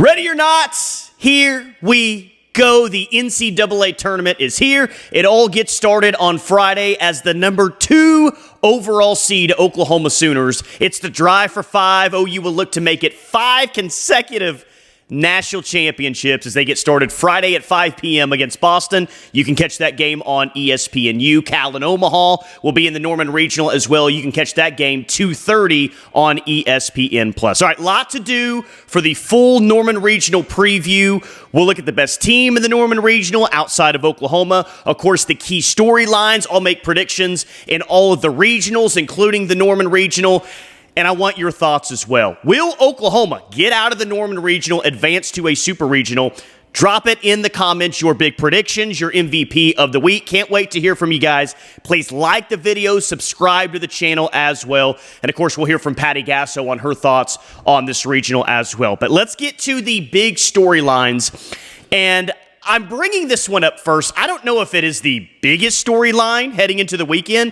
Ready or not, here we go. The NCAA tournament is here. It all gets started on Friday as the number 2 overall seed Oklahoma Sooners. It's the drive for 5. OU will look to make it 5 consecutive national championships as they get started Friday at 5 p.m. against Boston. You can catch that game on ESPNU. Cal and Omaha will be in the Norman Regional as well. You can catch that game 2:30 on ESPN+. All right, lot to do for the full Norman Regional preview. We'll look at the best team in the Norman Regional outside of Oklahoma. Of course, the key storylines. I'll make predictions in all of the regionals, including the Norman Regional. And I want your thoughts as well. Will Oklahoma get out of the Norman Regional, advance to a Super Regional? Drop it in the comments, your big predictions, your MVP of the week. Can't wait to hear from you guys. Please like the video, subscribe to the channel as well. And of course, we'll hear from Patty Gasso on her thoughts on this regional as well. But let's get to the big storylines. And I'm bringing this one up first. I don't know if it is the biggest storyline heading into the weekend,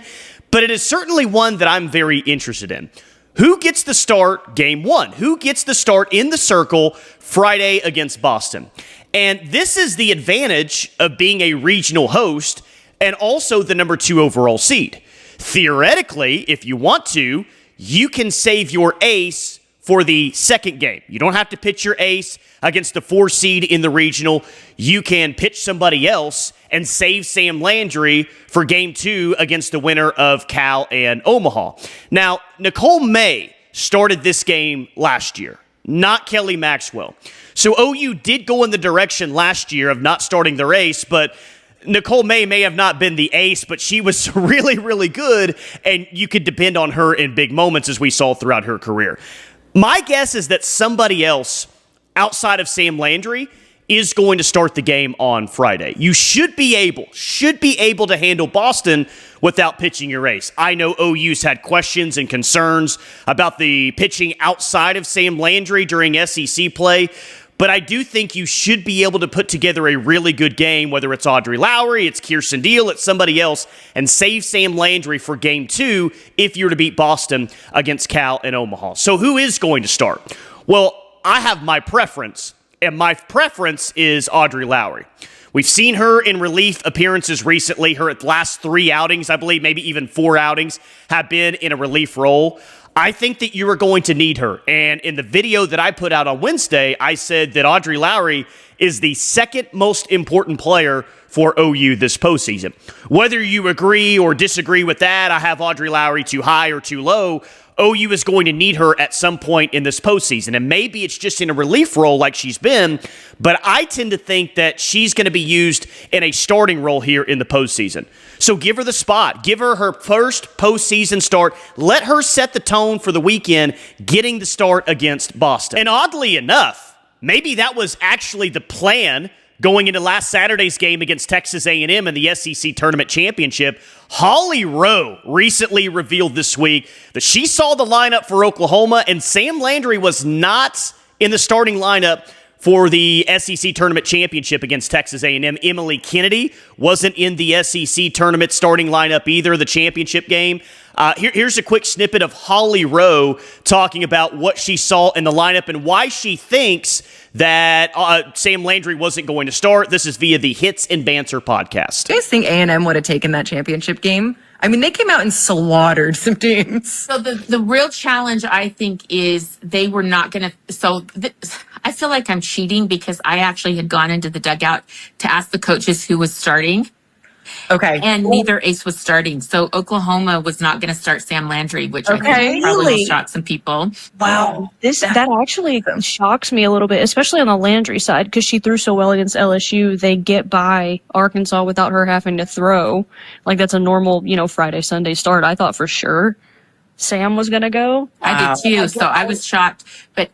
but it is certainly one that I'm very interested in. Who gets the start game 1? Who gets the start in the circle Friday against Boston? And this is the advantage of being a regional host and also the number 2 overall seed. Theoretically, if you want to, you can save your ace for the second game. You don't have to pitch your ace against the 4 seed in the regional. You can pitch somebody else and save Sam Landry for game 2 against the winner of Cal and Omaha. Now, Nicole May started this game last year, not Kelly Maxwell. So OU did go in the direction last year of not starting their ace, but Nicole may have not been the ace, but she was really, really good, and you could depend on her in big moments as we saw throughout her career. My guess is that somebody else outside of Sam Landry is going to start the game on Friday. You should be able to handle Boston without pitching your ace. I know OU's had questions and concerns about the pitching outside of Sam Landry during SEC play, but I do think you should be able to put together a really good game, whether it's Audrey Lowry, it's Kirsten Deal, it's somebody else, and save Sam Landry for game 2 if you're to beat Boston against Cal and Omaha. So who is going to start? Well, I have my preference, and my preference is Audrey Lowry. We've seen her in relief appearances recently. Her last 3 outings, I believe maybe even 4 outings, have been in a relief role. I think that you are going to need her. And in the video that I put out on Wednesday, I said that Audrey Lowry is the second most important player for OU this postseason. Whether you agree or disagree with that, I have Audrey Lowry too high or too low, OU is going to need her at some point in this postseason. And maybe it's just in a relief role like she's been, but I tend to think that she's going to be used in a starting role here in the postseason. So give her the spot. Give her her first postseason start. Let her set the tone for the weekend, getting the start against Boston. And oddly enough, maybe that was actually the plan going into last Saturday's game against Texas A&M in the SEC Tournament Championship. Holly Rowe recently revealed this week that she saw the lineup for Oklahoma, and Sam Landry was not in the starting lineup for the SEC Tournament Championship against Texas A&M. Emily Kennedy wasn't in the SEC Tournament starting lineup either, the championship game. Here's a quick snippet of Holly Rowe talking about what she saw in the lineup and why she thinks that Sam Landry wasn't going to start. This is via the Hits and Banter podcast. Do you guys think A&M would have taken that championship game? I mean, they came out and slaughtered some teams. So the real challenge, I think, is they were not going to. I feel like I'm cheating because I actually had gone into the dugout to ask the coaches who was starting. Okay. And neither ace was starting. So Oklahoma was not going to start Sam Landry, which I think probably will shock some people. Wow. That actually shocks me a little bit, especially on the Landry side, because she threw so well against LSU. They get by Arkansas without her having to throw. Like, that's a normal, Friday, Sunday start. I thought for sure Sam was going to go. I did too. So I was shocked. But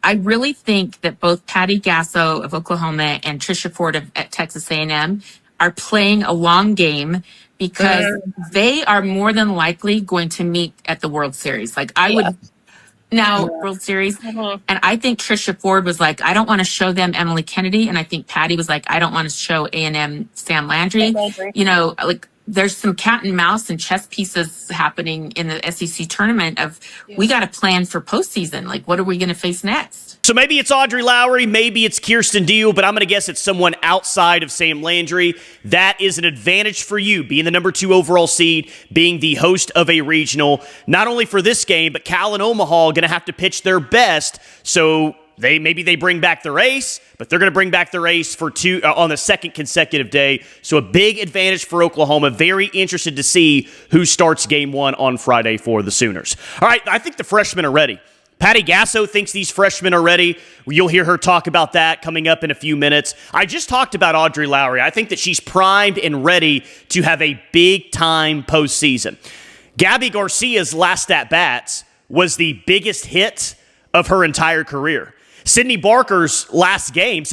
I really think that both Patty Gasso of Oklahoma and Trisha Ford at Texas A&M are playing a long game because they are more than likely going to meet at the World Series. World Series. And I think Trisha Ford was like, I don't want to show them Emily Kennedy. And I think Patty was like, I don't want to show A&M Sam Landry. there's some cat and mouse and chess pieces happening in the SEC tournament of we got to plan for postseason. Like, what are we going to face next? So maybe it's Audrey Lowry, maybe it's Kirsten Deal, but I'm going to guess it's someone outside of Sam Landry. That is an advantage for you, being the number 2 overall seed, being the host of a regional, not only for this game, but Cal and Omaha are going to have to pitch their best. So maybe they bring back their ace, but they're going to bring back their ace for on the second consecutive day. So a big advantage for Oklahoma. Very interested to see who starts game 1 on Friday for the Sooners. All right, I think the freshmen are ready. Patty Gasso thinks these freshmen are ready. You'll hear her talk about that coming up in a few minutes. I just talked about Audrey Lowry. I think that she's primed and ready to have a big-time postseason. Gabby Garcia's last at-bats was the biggest hit of her entire career. Sid Barker's last game,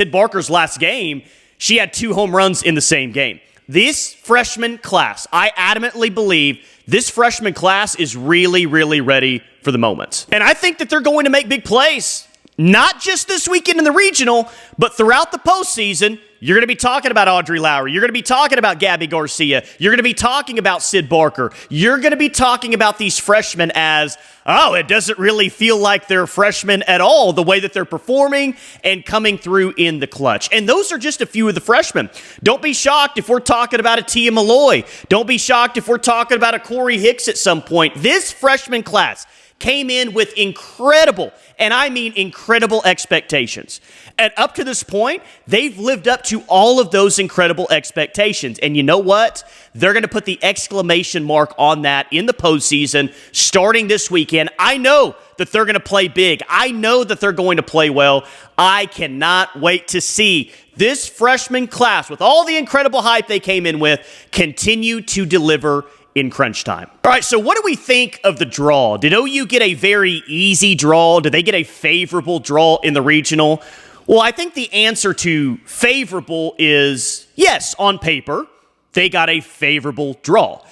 she had 2 home runs in the same game. This freshman class, I adamantly believe this freshman class is really, really ready for the moment. And I think that they're going to make big plays, not just this weekend in the regional, but throughout the postseason. You're going to be talking about Audrey Lowry. You're going to be talking about Gabby Garcia. You're going to be talking about Sid Barker. You're going to be talking about these freshmen as, oh, it doesn't really feel like they're freshmen at all, the way that they're performing and coming through in the clutch. And those are just a few of the freshmen. Don't be shocked if we're talking about a Tia Malloy. Don't be shocked if we're talking about a Corey Hicks at some point. This freshman class came in with incredible, and I mean incredible expectations. And up to this point, they've lived up to all of those incredible expectations. And you know what? They're going to put the exclamation mark on that in the postseason starting this weekend. I know that they're going to play big. I know that they're going to play well. I cannot wait to see this freshman class, with all the incredible hype they came in with, continue to deliver in crunch time. All right, so what do we think of the draw? Did OU get a very easy draw? Did they get a favorable draw in the regional? Well, I think the answer to favorable is yes, on paper, they got a favorable draw.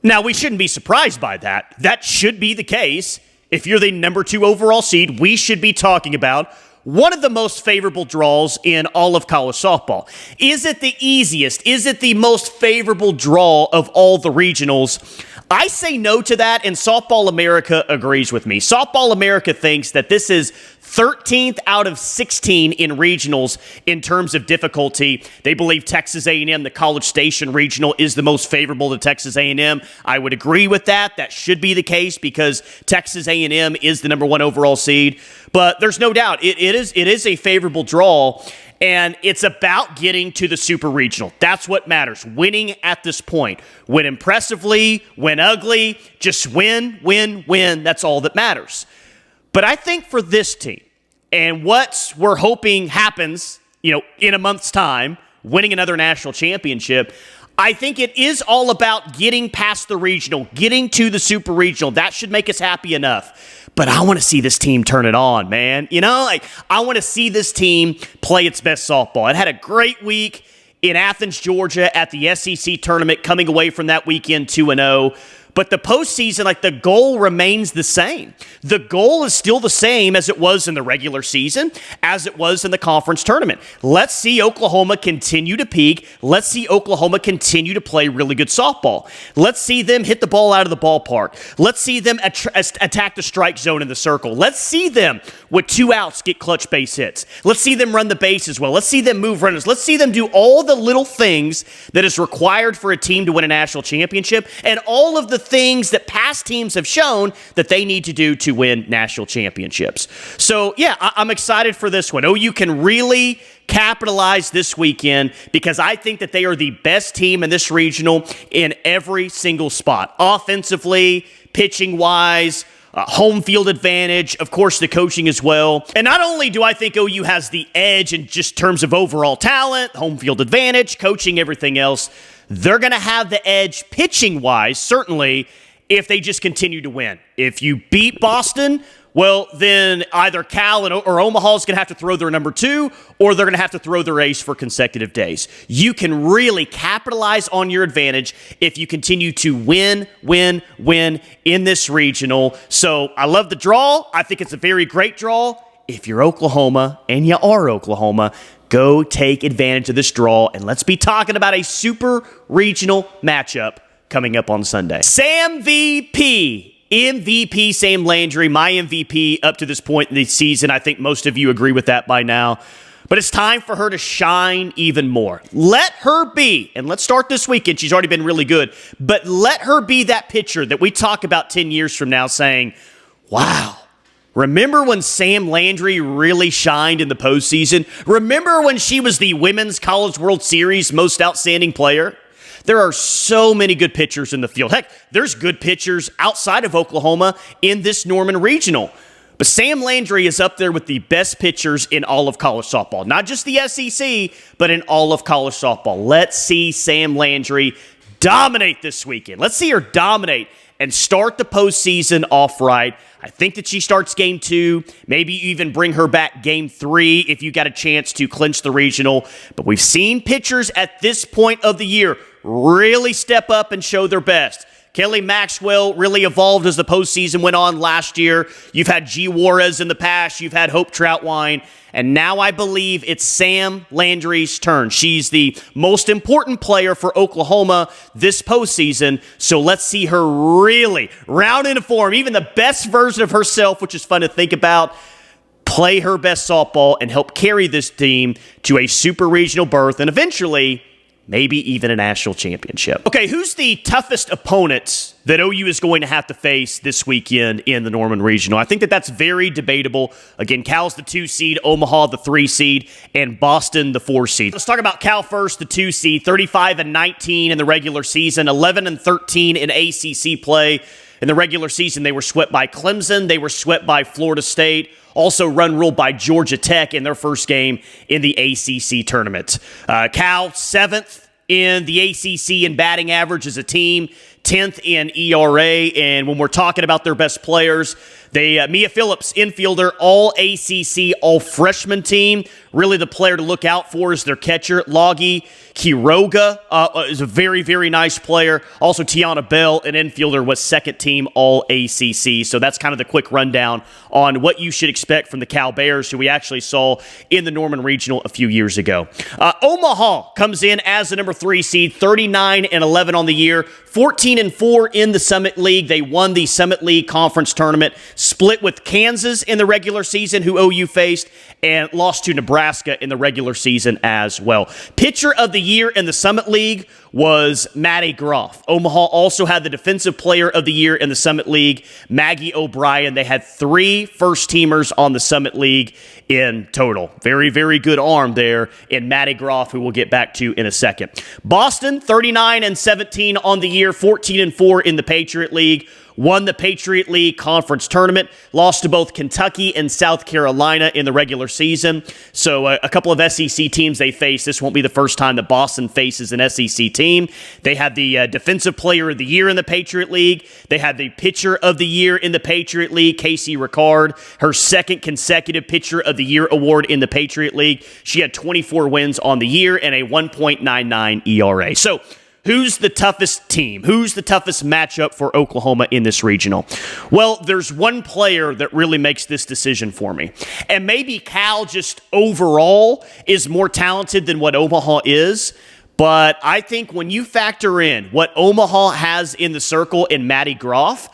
Now, we shouldn't be surprised by that. That should be the case. If you're the number 2 overall seed, we should be talking about one of the most favorable draws in all of college softball. Is it the easiest? Is it the most favorable draw of all the regionals? I say no to that, and Softball America agrees with me. Softball America thinks that this is 13th out of 16 in regionals in terms of difficulty. They believe Texas A&M, the College Station Regional, is the most favorable to Texas A&M. I would agree with that. That should be the case because Texas A&M is the number 1 overall seed. But there's no doubt it is a favorable draw, and it's about getting to the Super Regional. That's what matters. Winning at this point. Win impressively, win ugly, just win, win, win. That's all that matters. But I think for this team, and what we're hoping happens, in a month's time, winning another national championship, I think it is all about getting past the regional, getting to the Super Regional. That should make us happy enough. But I want to see this team turn it on, man. I want to see this team play its best softball. It had a great week in Athens, Georgia at the SEC tournament, coming away from that weekend 2-0. But the postseason, the goal remains the same. The goal is still the same as it was in the regular season, as it was in the conference tournament. Let's see Oklahoma continue to peak. Let's see Oklahoma continue to play really good softball. Let's see them hit the ball out of the ballpark. Let's see them attack the strike zone in the circle. Let's see them, with 2 outs, get clutch base hits. Let's see them run the bases well. Let's see them move runners. Let's see them do all the little things that is required for a team to win a national championship, and all of the things that past teams have shown that they need to do to win national championships. So, yeah, I'm excited for this one. OU can really capitalize this weekend because I think that they are the best team in this regional in every single spot. Offensively, pitching-wise, home field advantage, of course, the coaching as well. And not only do I think OU has the edge in just terms of overall talent, home field advantage, coaching, everything else, they're going to have the edge pitching-wise, certainly, if they just continue to win. If you beat Boston, well, then either Cal or Omaha is going to have to throw their number 2, or they're going to have to throw their ace for consecutive days. You can really capitalize on your advantage if you continue to win in this regional. So I love the draw. I think it's a very great draw. If you're Oklahoma, and you are Oklahoma, Go take advantage of this draw, and let's be talking about a super regional matchup coming up on Sunday. Sam MVP Sam Landry, my MVP up to this point in the season. I think most of you agree with that by now. But it's time for her to shine even more. Let her be, and let's start this weekend. She's already been really good. But let her be that pitcher that we talk about 10 years from now saying, wow, remember when Sam Landry really shined in the postseason? Remember when she was the Women's College World Series most outstanding player? There are so many good pitchers in the field. Heck, there's good pitchers outside of Oklahoma in this Norman Regional. But Sam Landry is up there with the best pitchers in all of college softball. Not just the SEC, but in all of college softball. Let's see Sam Landry dominate this weekend. Let's see her dominate and start the postseason off right. I think that she starts game 2, maybe even bring her back game 3 if you got a chance to clinch the regional. But we've seen pitchers at this point of the year really step up and show their best. Kelly Maxwell really evolved as the postseason went on last year. You've had G. Juarez in the past. You've had Hope Troutwine. And now I believe it's Sam Landry's turn. She's the most important player for Oklahoma this postseason. So let's see her really round into form, even the best version of herself, which is fun to think about. Play her best softball and help carry this team to a super regional berth and eventually maybe even a national championship. Okay, who's the toughest opponent that OU is going to have to face this weekend in the Norman Regional? I think that that's very debatable. Again, Cal's the 2 seed, Omaha the 3 seed, and Boston the 4 seed. Let's talk about Cal first, the 2 seed, 35-19 in the regular season, 11-13 in ACC play. In the regular season, they were swept by Clemson. They were swept by Florida State. Also run ruled by Georgia Tech in their first game in the ACC tournament. Cal, 7th in the ACC in batting average as a team, 10th in ERA. And when we're talking about their best players, they Mia Phillips, infielder, all ACC, all freshman team. Really the player to look out for is their catcher, Logie Quiroga, is a very, very nice player. Also, Tiana Bell, an infielder, was second team all ACC. So that's kind of the quick rundown on what you should expect from the Cal Bears, who we actually saw in the Norman Regional a few years ago. Omaha comes in as the number 3 seed, 39-11 on the year, 14-4 in the Summit League. They won the Summit League Conference Tournament, split with Kansas in the regular season, who OU faced, and lost to Nebraska in the regular season as well. Pitcher of the year in the Summit League was Maddie Groff. Omaha also had the Defensive Player of the Year in the Summit League, Maggie O'Brien. They had 3 first-teamers on the Summit League in total. Very, very good arm there in Maddie Groff, who we'll get back to in a second. Boston, 39-17 on the year, 14-4 in the Patriot League. Won the Patriot League Conference Tournament, lost to both Kentucky and South Carolina in the regular season. So a couple of SEC teams they face. This won't be the first time that Boston faces an SEC team. They had the Defensive Player of the Year in the Patriot League. They had the Pitcher of the Year in the Patriot League, Casey Ricard, her second consecutive Pitcher of the Year award in the Patriot League. She had 24 wins on the year and a 1.99 ERA. So who's the toughest team? Who's the toughest matchup for Oklahoma in this regional? Well, there's one player that really makes this decision for me. And maybe Cal just overall is more talented than what Omaha is. But I think when you factor in what Omaha has in the circle in Maddie Groff,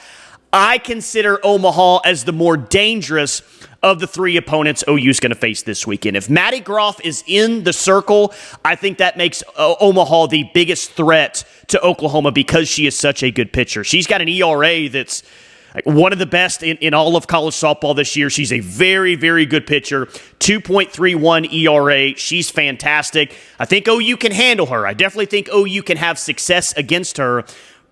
I consider Omaha as the more dangerous of the 3 opponents OU's going to face this weekend. If Maddie Groff is in the circle, I think that makes Omaha the biggest threat to Oklahoma because she is such a good pitcher. She's got an ERA that's one of the best in all of college softball this year. She's a very, very good pitcher. 2.31 ERA. She's fantastic. I think OU can handle her. I definitely think OU can have success against her.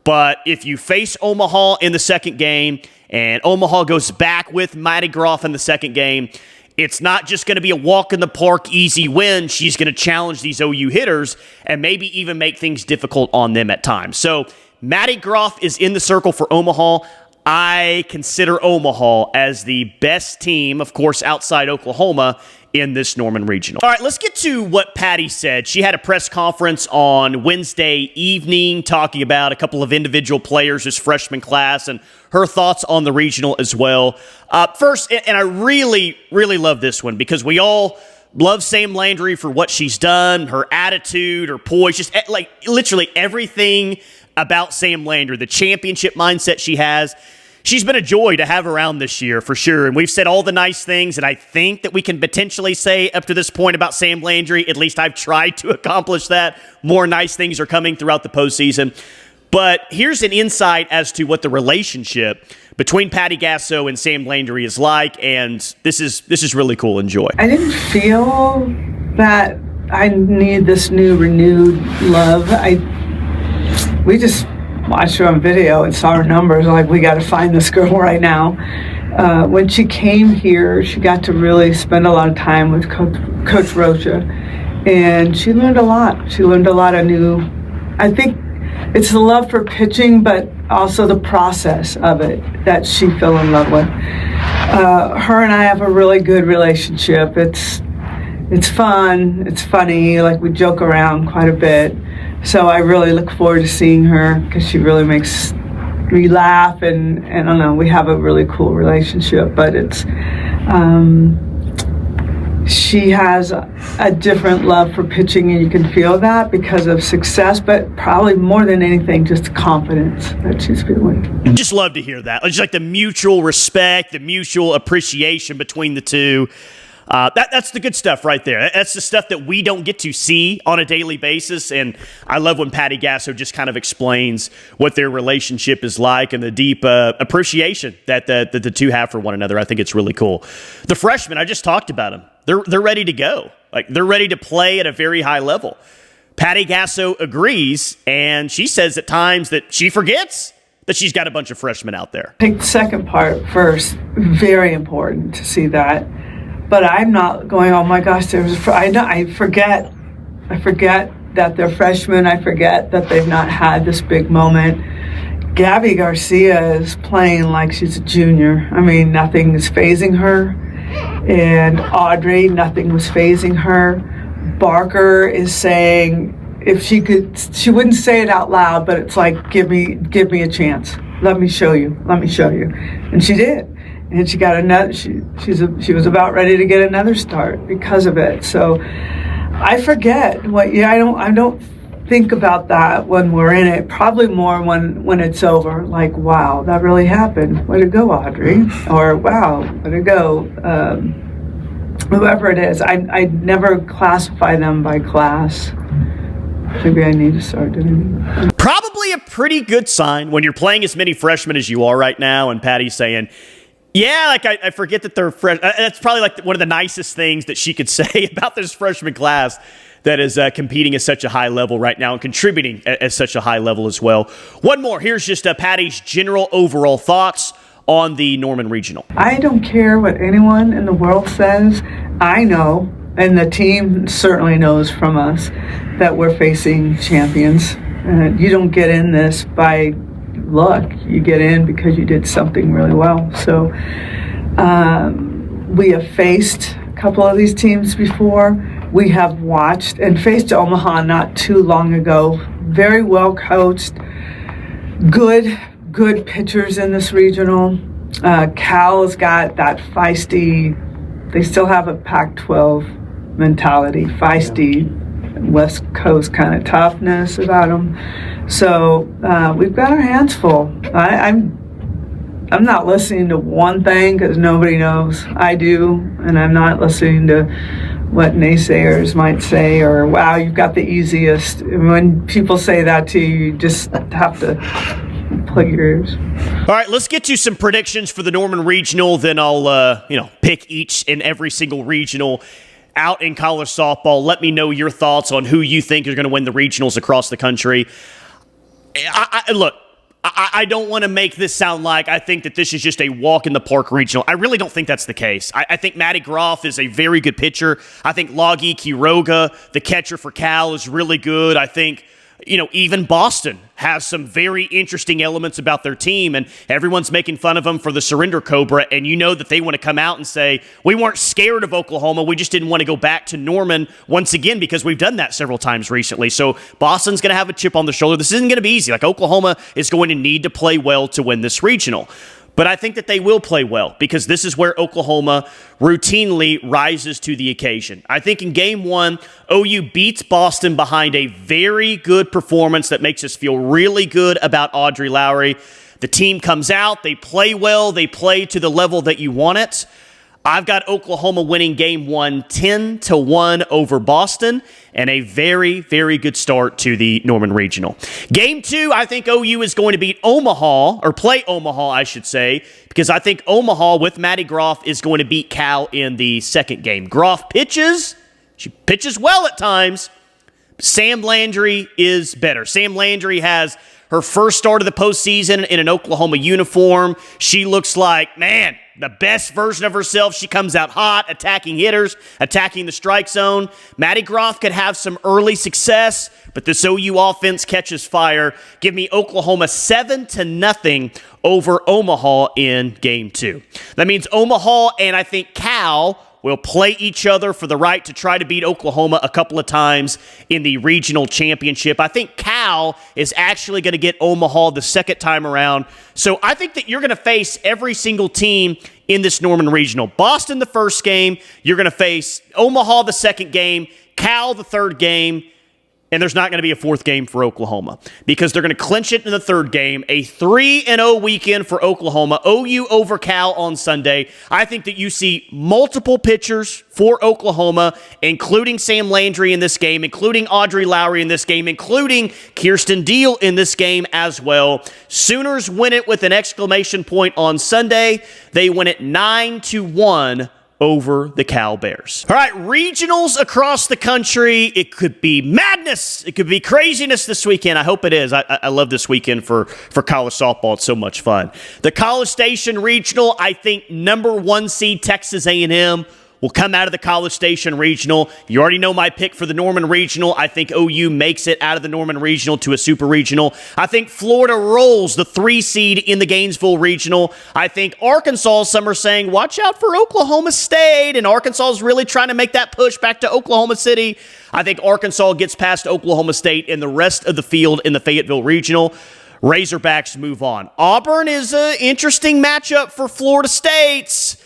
But if you face Omaha in the second game and Omaha goes back with Maddie Groff in the second game, it's not just going to be a walk in the park, easy win. She's going to challenge these OU hitters and maybe even make things difficult on them at times. So Maddie Groff is in the circle for Omaha. I consider Omaha as the best team, of course, outside Oklahoma in this Norman Regional. All right, let's get to what Patty said. She had a press conference on Wednesday evening talking about a couple of individual players, this freshman class, and her thoughts on the regional as well. First, and I really, really love this one because we all Love Sam Landry for what she's done, her attitude, her poise, just like literally everything about Sam Landry, the championship mindset she has. She's been a joy to have around this year for sure. And we've said all the nice things, and I think that we can potentially say up to this point about Sam Landry, at least I've tried to accomplish that. More nice things are coming throughout the postseason. But here's an insight as to what the relationship between Patty Gasso and Sam Landry is like, and this is really cool. Enjoy. I didn't feel that I need this new renewed love. We just watched her on video and saw her numbers. Like, we got to find this girl right now. When she came here, she got to really spend a lot of time with Coach Rocha, and she learned a lot. She learned a lot of new. I think it's the love for pitching, but also the process of it that she fell in love with. Her and I have a really good relationship. It's fun. It's funny. Like, we joke around quite a bit. So I really look forward to seeing her because she really makes me laugh, and I don't know, we have a really cool relationship. But it's she has a different love for pitching, and you can feel that because of success, but probably more than anything, just confidence that she's feeling. Just love to hear that. Just like the mutual respect, the mutual appreciation between the two. That's the good stuff right there. That's the stuff that we don't get to see on a daily basis. And I love when Patty Gasso just kind of explains what their relationship is like and the deep appreciation that the two have for one another. I think it's really cool. The freshmen, I just talked about them. They're ready to go. Like, they're ready to play at a very high level. Patty Gasso agrees, and she says at times that she forgets that she's got a bunch of freshmen out there. Take the second part first. Very important to see that. But I'm not going, oh my gosh, I forget that they're freshmen. I forget that they've not had this big moment. Gabby Garcia is playing like she's a junior. I mean, nothing is phasing her. And Audrey, nothing was phasing her. Barker is saying, if she could, she wouldn't say it out loud, but it's like, give me a chance. Let me show you. And she did. And she got another. She was about ready to get another start because of it. So I forget what. Yeah, I don't think about that when we're in it. Probably more when it's over. Like, wow, that really happened. Way to go, Audrey. Or wow, way to go. Whoever it is, I never classify them by class. Maybe I need to start doing that. Probably a pretty good sign when you're playing as many freshmen as you are right now, and Patty's saying, yeah, like I forget that they're fresh. That's probably like one of the nicest things that she could say about this freshman class that is competing at such a high level right now and contributing at such a high level as well. One more. Here's just Patty's general overall thoughts on the Norman Regional. I don't care what anyone in the world says. I know, and the team certainly knows from us, that we're facing champions. You don't get in this by luck. You get in because you did something really well. So we have faced a couple of these teams before. We have watched and faced Omaha not too long ago. Very well coached, good pitchers in this regional. Cal's got that feisty, they still have a Pac-12 mentality, feisty, West Coast kind of toughness about them. So we've got our hands full. I'm not listening to one thing because nobody knows. I do, and I'm not listening to what naysayers might say or, wow, you've got the easiest. And when people say that to you, you just have to plug your ears. All right, let's get to some predictions for the Norman Regional. Then I'll pick each and every single regional out in college softball. Let me know your thoughts on who you think are going to win the regionals across the country. Look, I don't want to make this sound like I think that this is just a walk in the park regional. I really don't think that's the case. I think Maddie Groff is a very good pitcher. I think Logie Quiroga, the catcher for Cal, is really good. I think, even Boston has some very interesting elements about their team, and everyone's making fun of them for the surrender cobra, and you know that they want to come out and say, we weren't scared of Oklahoma, we just didn't want to go back to Norman once again because we've done that several times recently. So Boston's going to have a chip on the shoulder. This isn't going to be easy. Like, Oklahoma is going to need to play well to win this regional. But I think that they will play well because this is where Oklahoma routinely rises to the occasion. I think in game one, OU beats Boston behind a very good performance that makes us feel really good about Audrey Lowry. The team comes out, they play well, they play to the level that you want it. I've got Oklahoma winning game one 10-1 over Boston and a very, very good start to the Norman Regional. Game two, I think OU is going to beat Omaha, or play Omaha, I should say, because I think Omaha with Maddie Groff is going to beat Cal in the second game. Groff pitches. She pitches well at times. Sam Landry is better. Sam Landry has her first start of the postseason in an Oklahoma uniform. She looks like, man, the best version of herself. She comes out hot, attacking hitters, attacking the strike zone. Maddie Groff could have some early success, but this OU offense catches fire. Give me Oklahoma 7-0 over Omaha in game two. That means Omaha and I think Cal will play each other for the right to try to beat Oklahoma a couple of times in the regional championship. I think Cal is actually going to get Omaha the second time around. So I think that you're going to face every single team in this Norman Regional. Boston the first game, you're going to face Omaha the second game, Cal the third game, and there's not going to be a fourth game for Oklahoma because they're going to clinch it in the third game. A 3-0 weekend for Oklahoma. OU over Cal on Sunday. I think that you see multiple pitchers for Oklahoma, including Sam Landry in this game, including Audrey Lowry in this game, including Kirsten Deal in this game as well. Sooners win it with an exclamation point on Sunday. They win it 9-1 over the Cal Bears. All right, regionals across the country. It could be madness. It could be craziness this weekend. I hope it is. I love this weekend for college softball. It's so much fun. The College Station Regional, I think number 1 seed Texas A&M will come out of the College Station Regional. You already know my pick for the Norman Regional. I think OU makes it out of the Norman Regional to a Super Regional. I think Florida rolls the 3 seed in the Gainesville Regional. I think Arkansas, some are saying, watch out for Oklahoma State, and Arkansas is really trying to make that push back to Oklahoma City. I think Arkansas gets past Oklahoma State and the rest of the field in the Fayetteville Regional. Razorbacks move on. Auburn is an interesting matchup for Florida State.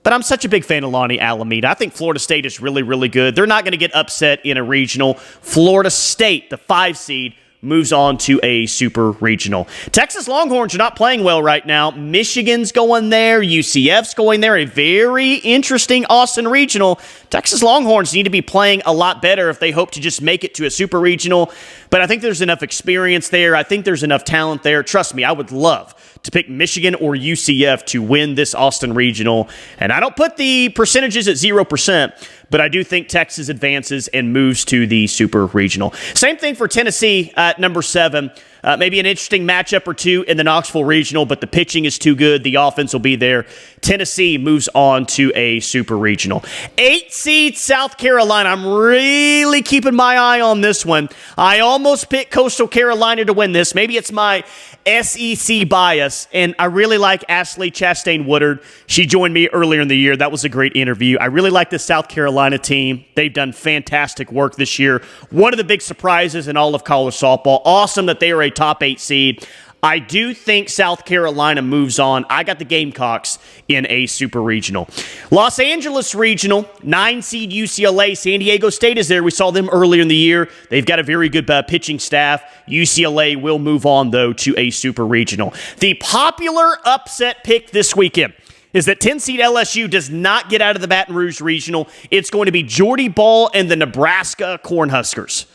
But I'm such a big fan of Lonnie Alameda. I think Florida State is really, really good. They're not going to get upset in a regional. Florida State, the 5 seed, moves on to a super regional. Texas Longhorns are not playing well right now. Michigan's going there. UCF's going there. A very interesting Austin regional. Texas Longhorns need to be playing a lot better if they hope to just make it to a super regional. But I think there's enough experience there. I think there's enough talent there. Trust me, I would love to pick Michigan or UCF to win this Austin regional. And I don't put the percentages at 0%, but I do think Texas advances and moves to the super regional. Same thing for Tennessee at number 7. Maybe an interesting matchup or two in the Knoxville regional, but the pitching is too good. The offense will be there. Tennessee moves on to a super regional. 8 seed South Carolina. I'm really keeping my eye on this one. I almost picked Coastal Carolina to win this. Maybe it's my SEC bias, and I really like Ashley Chastain Woodard. She joined me earlier in the year. That was a great interview. I really like the South Carolina team. They've done fantastic work this year. One of the big surprises in all of college softball. Awesome that they are a top 8 seed. I do think South Carolina moves on. I got the Gamecocks in a super regional. Los Angeles regional, 9 seed UCLA. San Diego State is there. We saw them earlier in the year. They've got a very good pitching staff. UCLA will move on, though, to a super regional. The popular upset pick this weekend is that 10 seed LSU does not get out of the Baton Rouge regional. It's going to be Jordy Ball and the Nebraska Cornhuskers.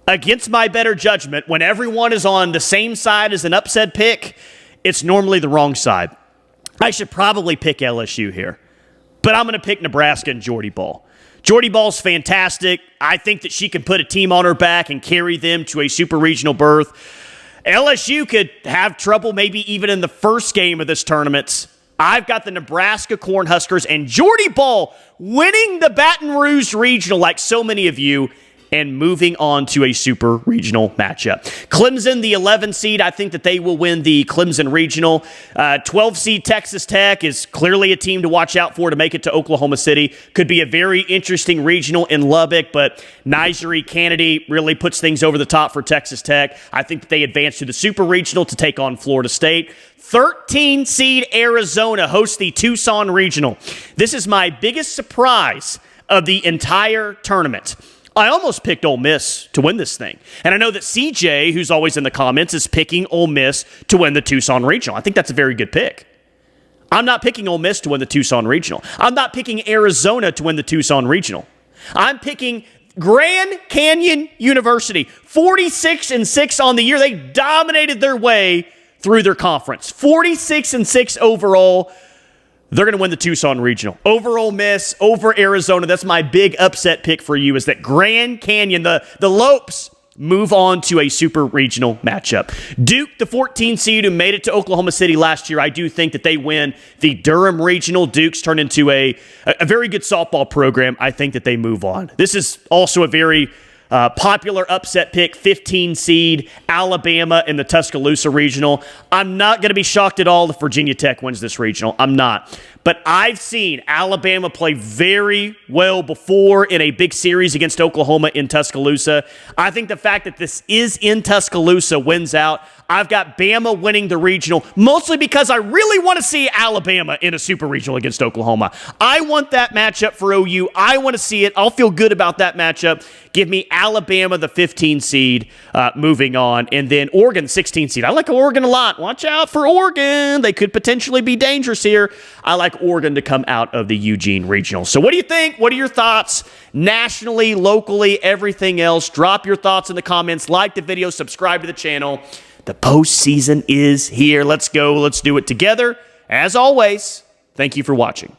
Against my better judgment, when everyone is on the same side as an upset pick, it's normally the wrong side. I should probably pick LSU here, but I'm going to pick Nebraska and Jordy Ball. Jordy Ball's fantastic. I think that she can put a team on her back and carry them to a super regional berth. LSU could have trouble maybe even in the first game of this tournament. I've got the Nebraska Cornhuskers and Jordy Ball winning the Baton Rouge regional like so many of you. and moving on to a super regional matchup. Clemson, the 11 seed, I think that they will win the Clemson regional. 12 seed Texas Tech is clearly a team to watch out for to make it to Oklahoma City. Could be a very interesting regional in Lubbock, but Nigeri Kennedy really puts things over the top for Texas Tech. I think that they advance to the super regional to take on Florida State. 13 seed Arizona hosts the Tucson regional. This is my biggest surprise of the entire tournament. I almost picked Ole Miss to win this thing. And I know that CJ, who's always in the comments, is picking Ole Miss to win the Tucson Regional. I think that's a very good pick. I'm not picking Ole Miss to win the Tucson Regional. I'm not picking Arizona to win the Tucson Regional. I'm picking Grand Canyon University. 46-6 on the year. They dominated their way through their conference. 46-6 overall. They're going to win the Tucson Regional. Over Ole Miss, over Arizona. That's my big upset pick for you, is that Grand Canyon, the Lopes, move on to a super regional matchup. Duke, the 14 seed who made it to Oklahoma City last year, I do think that they win the Durham Regional. Duke's turned into a very good softball program. I think that they move on. This is also a very popular upset pick, 15 seed Alabama in the Tuscaloosa Regional. I'm not going to be shocked at all if Virginia Tech wins this regional. I'm not. But I've seen Alabama play very well before in a big series against Oklahoma in Tuscaloosa. I think the fact that this is in Tuscaloosa wins out. I've got Bama winning the regional, mostly because I really want to see Alabama in a super regional against Oklahoma. I want that matchup for OU. I want to see it. I'll feel good about that matchup. Give me Alabama, the 15 seed, moving on. And then Oregon, 16 seed. I like Oregon a lot. Watch out for Oregon. They could potentially be dangerous here. I like Oregon to come out of the Eugene Regional. So what do you think? What are your thoughts nationally, locally, everything else? Drop your thoughts in the comments. Like the video. Subscribe to the channel. The postseason is here. Let's go. Let's do it together. As always, thank you for watching.